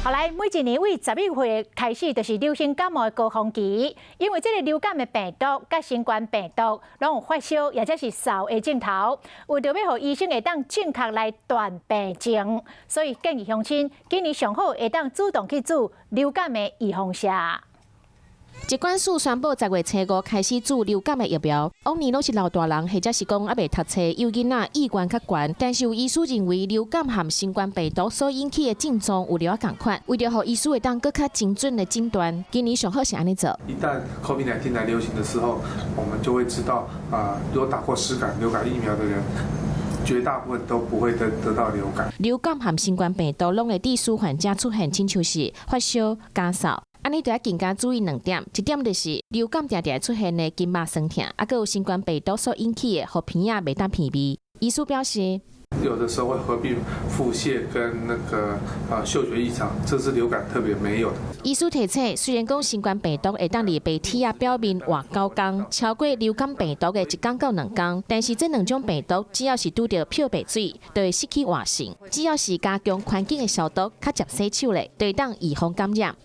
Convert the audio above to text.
后来每一年为11月开始，就是流行感冒的高峰期，因为这个流感的病毒甲新冠病毒拢有发烧，或者是嗽的症头，为着要让医生会当正确来断病症，所以建议乡亲今年上好会当主动去注流感的预防针。疾管署宣布10月初5开始注流感的疫苗。往年拢是老大人或者是讲还未读册幼囡仔意愿较悬，但是有医师认为流感和新冠病毒所引起的症状有了同款，为着让医师会当更较精准的诊断，今年上好是安尼做。一旦 COVID-19 来流行的时候，我们就会知道有打过流感疫苗的人。绝大部分都不会得到流感。流感和新冠病毒拢会致使患者出现亲像是发烧、咳嗽。安尼就要更加注意2点，一点就是流感常常出现的筋肉酸痛，还有新冠病毒所引起的互鼻仔袂当鼻味。医师表示，有的时候会合并腹泻跟嗅觉异常，这是流感特别没有的。医师提醒，虽然讲新冠病毒会当伫鼻体啊表面活9天，超过流感病毒的1天到2天，但是这2种病毒只要是拄到漂白水，就会失去活性。只要是加强环境的消毒，较接洗手咧，就会当预防感染。